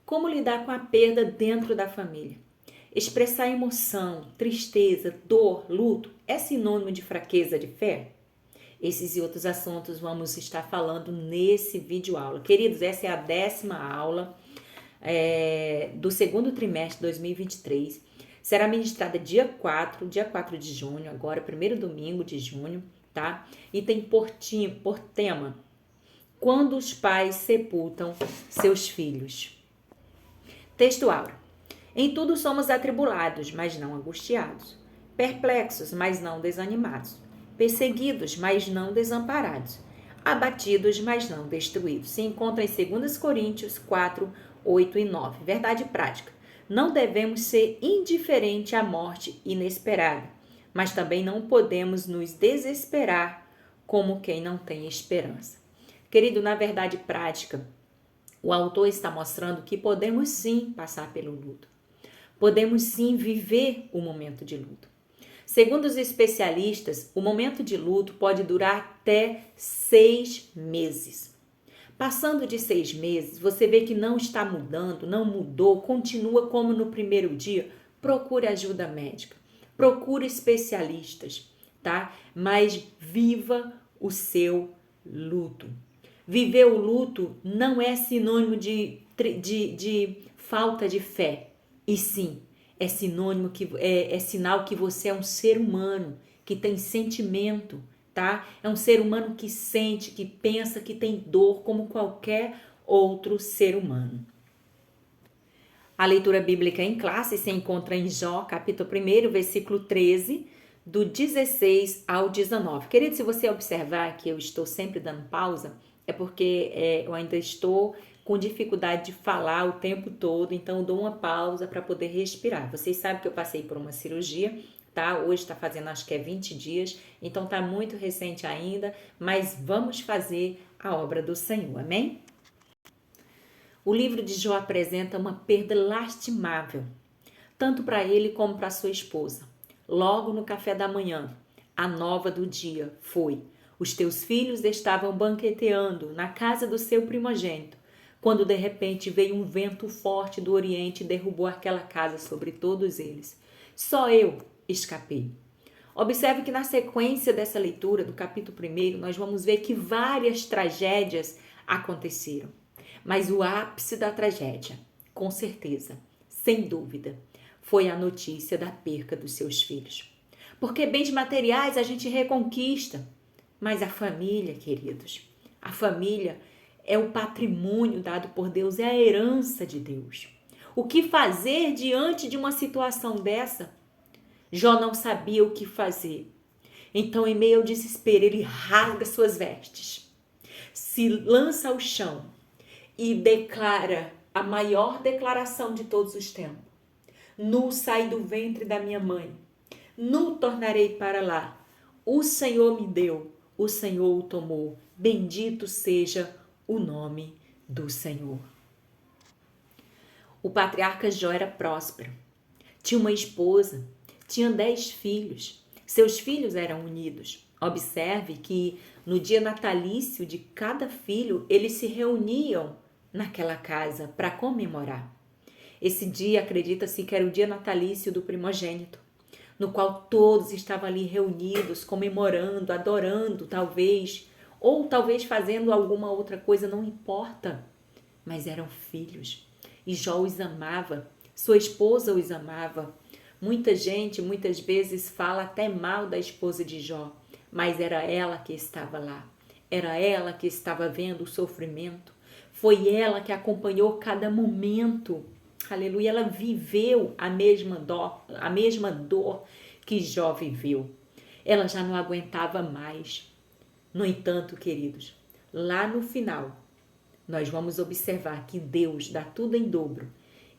Como lidar com a perda dentro da família? Expressar emoção, tristeza, dor, luto é sinônimo de fraqueza de fé? Esses e outros assuntos vamos estar falando nesse vídeo aula. Queridos, essa é a 10ª aula do segundo trimestre de 2023. Será ministrada dia 4 de junho, agora primeiro domingo de junho, tá? E tem por tema, quando os pais sepultam seus filhos. Texto áureo. Em tudo somos atribulados, mas não angustiados. Perplexos, mas não desanimados. Perseguidos, mas não desamparados. Abatidos, mas não destruídos. Se encontra em 2 Coríntios 4, 8 e 9. Verdade prática. Não devemos ser indiferentes à morte inesperada, mas também não podemos nos desesperar como quem não tem esperança. Querido, na verdade prática, o autor está mostrando que podemos sim passar pelo luto. Podemos sim viver o momento de luto. Segundo os especialistas, o momento de luto pode durar até 6 meses. Passando de 6 meses, você vê que não está mudando, não mudou, continua como no primeiro dia, procure ajuda médica, procure especialistas, tá? Mas viva o seu luto. Viver o luto não é sinônimo de falta de fé, e sim, é sinônimo que é sinal que você é um ser humano, que tem sentimento, tá? É um ser humano que sente, que pensa, que tem dor como qualquer outro ser humano. A leitura bíblica em classe se encontra em Jó, capítulo 1, versículo 13, do 16 ao 19. Querido, se você observar que eu estou sempre dando pausa, é porque eu ainda estou com dificuldade de falar o tempo todo, então eu dou uma pausa para poder respirar. Vocês sabem que eu passei por uma cirurgia, tá? Hoje está fazendo acho que é 20 dias, então está muito recente ainda, mas vamos fazer a obra do Senhor, amém? O livro de Jó apresenta uma perda lastimável, tanto para ele como para sua esposa. Logo no café da manhã, a nova do dia foi: os teus filhos estavam banqueteando na casa do seu primogênito, quando de repente veio um vento forte do oriente e derrubou aquela casa sobre todos eles. Só eu escapei. Observe que na sequência dessa leitura do capítulo 1, nós vamos ver que várias tragédias aconteceram. Mas o ápice da tragédia, com certeza, sem dúvida, foi a notícia da perca dos seus filhos. Porque bens materiais a gente reconquista, mas a família, queridos, a família é o patrimônio dado por Deus, é a herança de Deus. O que fazer diante de uma situação dessa? Jó não sabia o que fazer. Então, em meio ao desespero, ele rasga suas vestes, se lança ao chão e declara a maior declaração de todos os tempos: nu saí do ventre da minha mãe, nu tornarei para lá. O Senhor me deu, o Senhor o tomou. Bendito seja o nome do Senhor. O patriarca Jó era próspero. Tinha uma esposa, tinha 10 filhos. Seus filhos eram unidos. Observe que no dia natalício de cada filho, eles se reuniam naquela casa para comemorar. Esse dia acredita-se que era o dia natalício do primogênito, no qual todos estavam ali reunidos, comemorando, adorando, talvez, ou talvez fazendo alguma outra coisa, não importa, mas eram filhos. E Jó os amava, sua esposa os amava. Muita gente, muitas vezes, fala até mal da esposa de Jó, mas era ela que estava lá, era ela que estava vendo o sofrimento, foi ela que acompanhou cada momento. Aleluia, ela viveu a mesma dor que Jó viveu. Ela já não aguentava mais. No entanto, queridos, lá no final, nós vamos observar que Deus dá tudo em dobro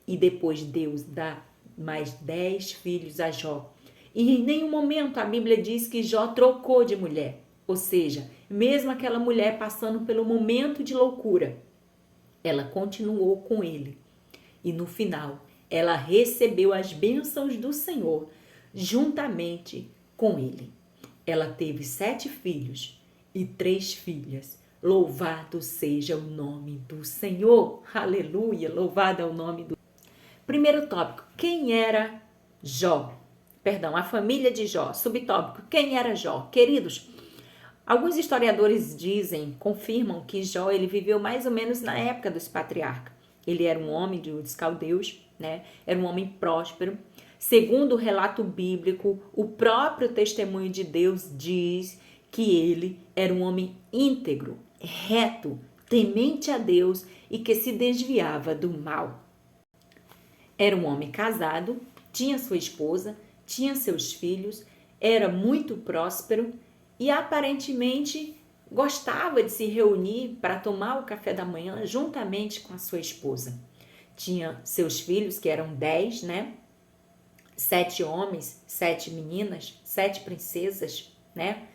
e depois Deus dá mais 10 filhos a Jó. E em nenhum momento a Bíblia diz que Jó trocou de mulher. Ou seja, mesmo aquela mulher passando pelo momento de loucura, ela continuou com ele. E no final, ela recebeu as bênçãos do Senhor juntamente com ele. Ela teve 7 filhos e 3 filhas, Louvado seja o nome do Senhor. Aleluia, louvado é o nome do... Primeiro tópico, quem era Jó? Perdão, a família de Jó. Subtópico, quem era Jó? Queridos, alguns historiadores confirmam que Jó ele viveu mais ou menos na época dos patriarcas. Ele era um homem dos caldeus, né? Era um homem próspero. Segundo o relato bíblico, o próprio testemunho de Deus diz que ele era um homem íntegro, reto, temente a Deus e que se desviava do mal. Era um homem casado, tinha sua esposa, tinha seus filhos, era muito próspero e aparentemente gostava de se reunir para tomar o café da manhã juntamente com a sua esposa. Tinha seus filhos, que eram 10, né? 7 homens, 7 meninas, 7 princesas, né?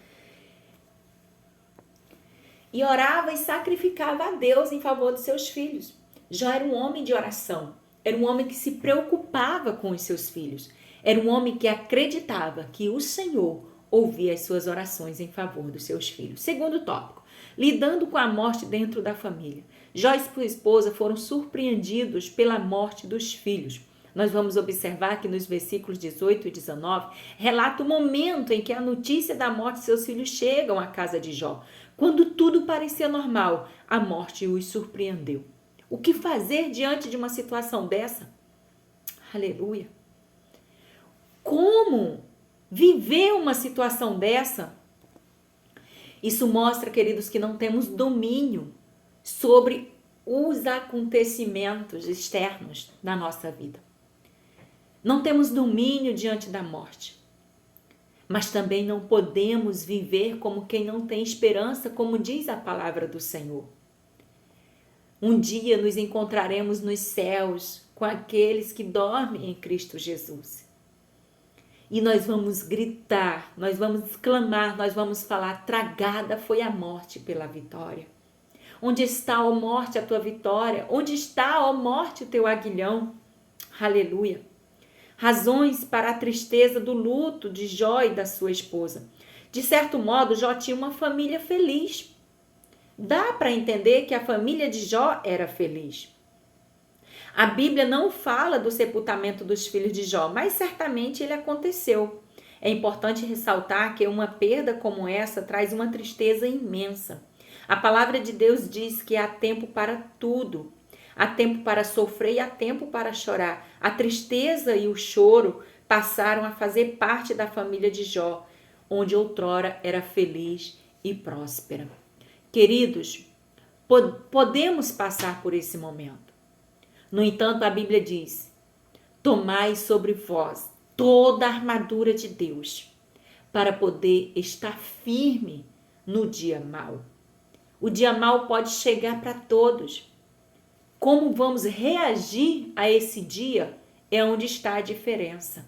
E orava e sacrificava a Deus em favor dos seus filhos. Jó era um homem de oração, era um homem que se preocupava com os seus filhos, era um homem que acreditava que o Senhor ouvia as suas orações em favor dos seus filhos. Segundo tópico, lidando com a morte dentro da família. Jó e sua esposa foram surpreendidos pela morte dos filhos. Nós vamos observar que nos versículos 18 e 19, relata o momento em que a notícia da morte de seus filhos chegam à casa de Jó. Quando tudo parecia normal, a morte os surpreendeu. O que fazer diante de uma situação dessa? Aleluia! Como viver uma situação dessa? Isso mostra, queridos, que não temos domínio sobre os acontecimentos externos da nossa vida. Não temos domínio diante da morte. Mas também não podemos viver como quem não tem esperança, como diz a palavra do Senhor. Um dia nos encontraremos nos céus com aqueles que dormem em Cristo Jesus. E nós vamos gritar, nós vamos clamar, nós vamos falar: tragada foi a morte pela vitória. Onde está, ó morte, a tua vitória? Onde está, ó morte, o teu aguilhão? Aleluia. Razões para a tristeza do luto de Jó e da sua esposa. De certo modo, Jó tinha uma família feliz. Dá para entender que a família de Jó era feliz. A Bíblia não fala do sepultamento dos filhos de Jó, mas certamente ele aconteceu. É importante ressaltar que uma perda como essa traz uma tristeza imensa. A palavra de Deus diz que há tempo para tudo. Há tempo para sofrer e há tempo para chorar. A tristeza e o choro passaram a fazer parte da família de Jó, onde outrora era feliz e próspera. Queridos, podemos passar por esse momento. No entanto, a Bíblia diz: tomai sobre vós toda a armadura de Deus, para poder estar firme no dia mau. O dia mau pode chegar para todos. Como vamos reagir a esse dia é onde está a diferença.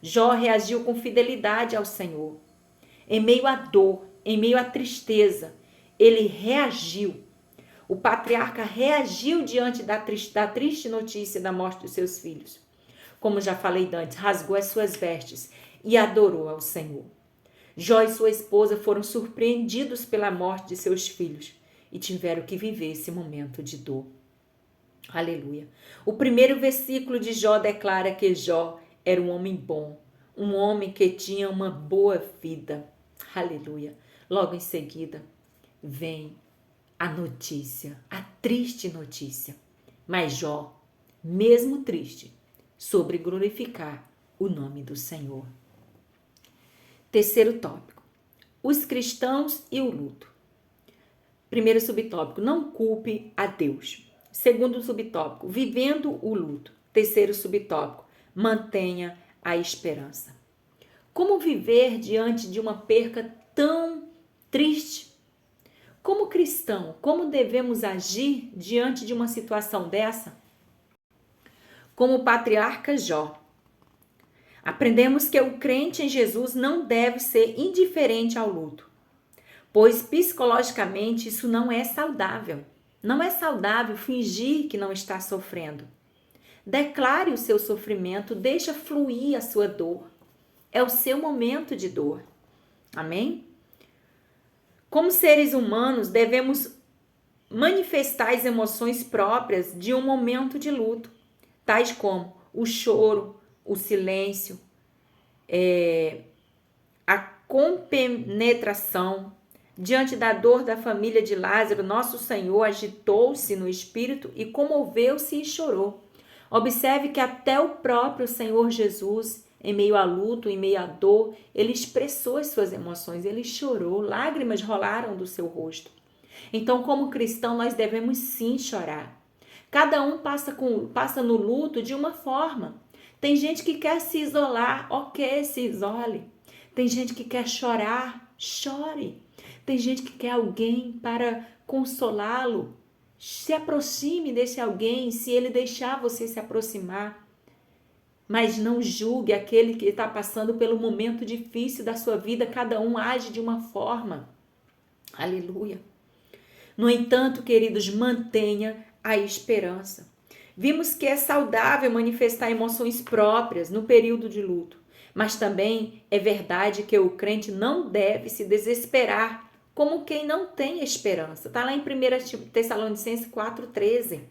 Jó reagiu com fidelidade ao Senhor. Em meio à dor, em meio à tristeza, ele reagiu. O patriarca reagiu diante da triste notícia da morte dos seus filhos. Como já falei antes, rasgou as suas vestes e adorou ao Senhor. Jó e sua esposa foram surpreendidos pela morte de seus filhos e tiveram que viver esse momento de dor. Aleluia. O primeiro versículo de Jó declara que Jó era um homem bom, um homem que tinha uma boa vida. Aleluia. Logo em seguida vem a notícia, a triste notícia. Mas Jó, mesmo triste, soube glorificar o nome do Senhor. Terceiro tópico, os cristãos e o luto. Primeiro subtópico, não culpe a Deus. Segundo subtópico, vivendo o luto. Terceiro subtópico, mantenha a esperança. Como viver diante de uma perca tão triste? Como cristão, como devemos agir diante de uma situação dessa? Como o patriarca Jó, aprendemos que o crente em Jesus não deve ser indiferente ao luto, pois psicologicamente isso não é saudável. Não é saudável fingir que não está sofrendo. Declare o seu sofrimento, deixa fluir a sua dor. É o seu momento de dor. Amém? Como seres humanos, devemos manifestar as emoções próprias de um momento de luto, tais como o choro, o silêncio, a compenetração. Diante da dor da família de Lázaro, nosso Senhor agitou-se no espírito e comoveu-se e chorou. Observe que até o próprio Senhor Jesus, em meio a luto, em meio à dor, ele expressou as suas emoções, ele chorou, lágrimas rolaram do seu rosto. Então, como cristão, nós devemos sim chorar. Cada um passa no luto de uma forma. Tem gente que quer se isolar, ok, se isole. Tem gente que quer chorar, chore. Tem gente que quer alguém para consolá-lo. Se aproxime desse alguém, se ele deixar você se aproximar. Mas não julgue aquele que está passando pelo momento difícil da sua vida. Cada um age de uma forma. Aleluia. No entanto, queridos, mantenha a esperança. Vimos que é saudável manifestar emoções próprias no período de luto. Mas também é verdade que o crente não deve se desesperar como quem não tem esperança. Está lá em 1 Tessalonicenses 4,13.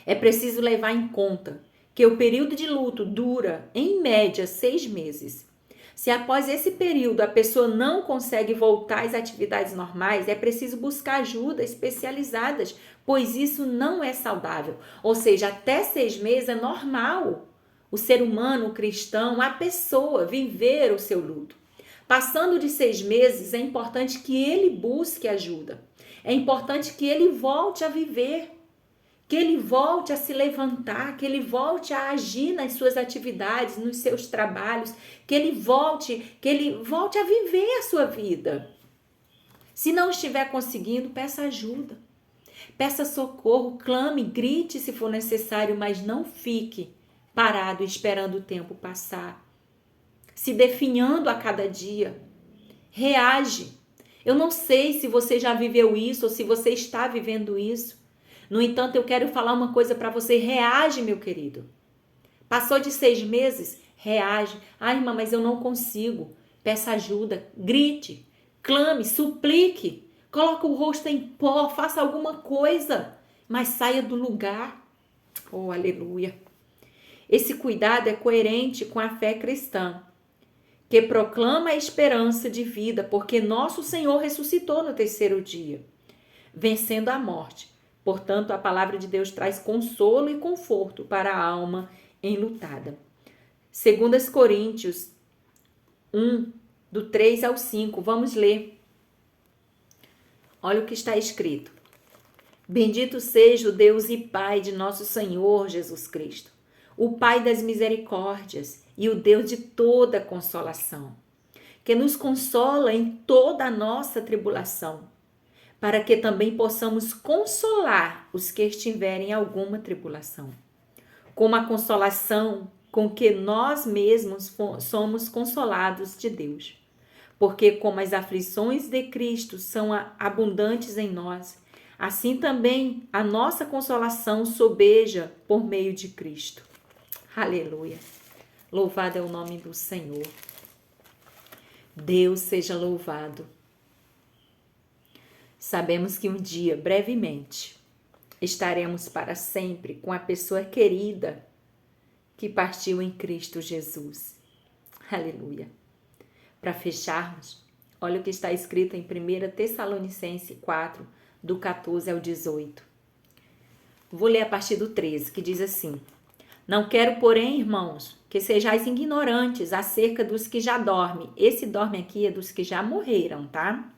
É preciso levar em conta que o período de luto dura, em média, 6 meses. Se após esse período a pessoa não consegue voltar às atividades normais, é preciso buscar ajuda especializadas, pois isso não é saudável. Ou seja, até 6 meses é normal o ser humano, o cristão, a pessoa viver o seu luto. Passando de 6 meses, é importante que ele busque ajuda. É importante que ele volte a viver, que ele volte a se levantar, que ele volte a agir nas suas atividades, nos seus trabalhos, que ele volte a viver a sua vida. Se não estiver conseguindo, peça ajuda. Peça socorro, clame, grite se for necessário, mas não fique parado esperando o tempo passar, se definhando a cada dia. Reage. Eu não sei se você já viveu isso ou se você está vivendo isso. No entanto, eu quero falar uma coisa para você. Reage, meu querido. Passou de 6 meses? Reage. Ai, irmã, mas eu não consigo. Peça ajuda. Grite. Clame. Suplique. Coloque o rosto em pó. Faça alguma coisa. Mas saia do lugar. Oh, aleluia. Esse cuidado é coerente com a fé cristã, que proclama a esperança de vida, porque nosso Senhor ressuscitou no 3º dia, vencendo a morte. Portanto, a palavra de Deus traz consolo e conforto para a alma enlutada. 2 Coríntios 1, do 3 ao 5, vamos ler. Olha o que está escrito. Bendito seja o Deus e Pai de nosso Senhor Jesus Cristo, o Pai das misericórdias e o Deus de toda consolação, que nos consola em toda a nossa tribulação, para que também possamos consolar os que estiverem em alguma tribulação, como a consolação com que nós mesmos somos consolados de Deus. Porque como as aflições de Cristo são abundantes em nós, assim também a nossa consolação sobeja por meio de Cristo. Aleluia. Louvado é o nome do Senhor. Deus seja louvado. Sabemos que um dia, brevemente, estaremos para sempre com a pessoa querida que partiu em Cristo Jesus. Aleluia. Para fecharmos, olha o que está escrito em 1 Tessalonicenses 4, do 14 ao 18. Vou ler a partir do 13, que diz assim: Não quero, porém, irmãos, que sejais ignorantes acerca dos que já dormem. Esse dorme aqui é dos que já morreram, tá?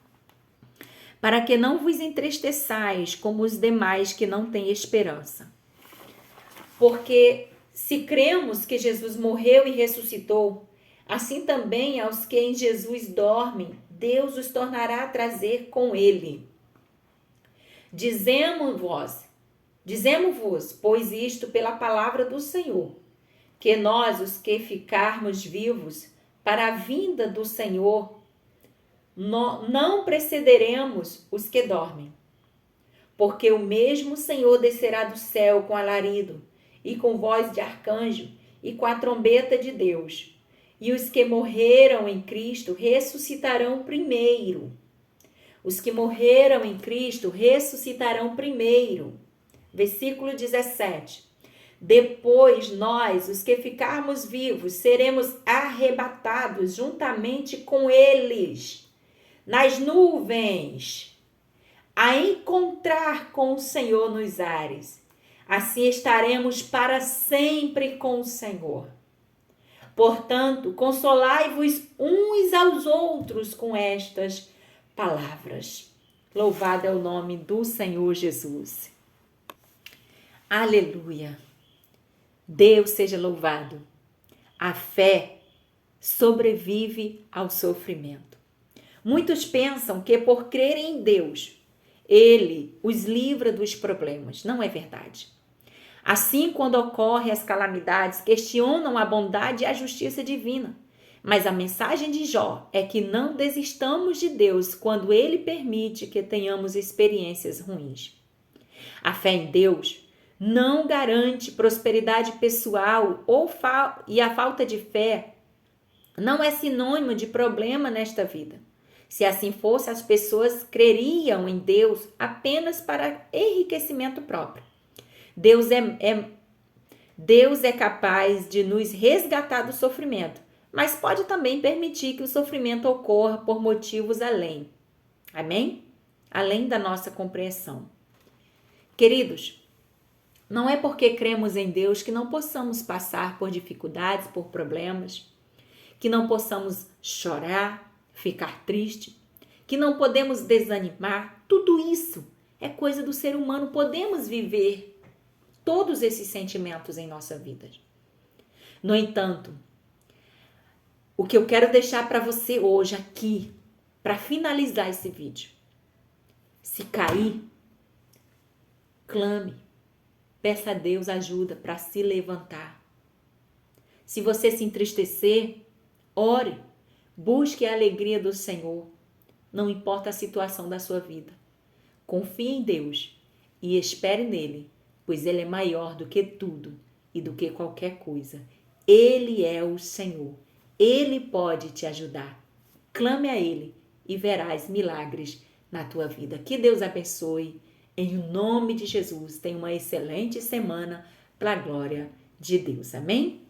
Para que não vos entristeçais como os demais que não têm esperança. Porque se cremos que Jesus morreu e ressuscitou, assim também aos que em Jesus dormem, Deus os tornará a trazer com ele. Dizemos-vos, pois isto pela palavra do Senhor, que nós, os que ficarmos vivos para a vinda do Senhor, não precederemos os que dormem. Porque o mesmo Senhor descerá do céu com alarido, e com voz de arcanjo, e com a trombeta de Deus. E os que morreram em Cristo ressuscitarão primeiro. Os que morreram em Cristo ressuscitarão primeiro. Versículo 17. Depois nós, os que ficarmos vivos, seremos arrebatados juntamente com eles nas nuvens, a encontrar com o Senhor nos ares. Assim estaremos para sempre com o Senhor. Portanto, consolai-vos uns aos outros com estas palavras. Louvado é o nome do Senhor Jesus. Aleluia. Deus seja louvado. A fé sobrevive ao sofrimento. Muitos pensam que por crerem em Deus, Ele os livra dos problemas. Não é verdade. Assim, quando ocorrem as calamidades, questionam a bondade e a justiça divina. Mas a mensagem de Jó é que não desistamos de Deus quando Ele permite que tenhamos experiências ruins. A fé em Deus não garante prosperidade pessoal e a falta de fé não é sinônimo de problema nesta vida. Se assim fosse, as pessoas creriam em Deus apenas para enriquecimento próprio. Deus é capaz de nos resgatar do sofrimento, mas pode também permitir que o sofrimento ocorra por motivos além. Amém? Além da nossa compreensão. Queridos, não é porque cremos em Deus que não possamos passar por dificuldades, por problemas, que não possamos chorar, ficar triste, que não podemos desanimar. Tudo isso é coisa do ser humano. Podemos viver todos esses sentimentos em nossa vida. No entanto, o que eu quero deixar para você hoje aqui, para finalizar esse vídeo, se cair, clame, peça a Deus ajuda para se levantar. Se você se entristecer, ore, busque a alegria do Senhor. Não importa a situação da sua vida. Confie em Deus e espere nele, pois Ele é maior do que tudo e do que qualquer coisa. Ele é o Senhor. Ele pode te ajudar. Clame a Ele e verás milagres na tua vida. Que Deus abençoe. Em nome de Jesus, tenha uma excelente semana para a glória de Deus. Amém?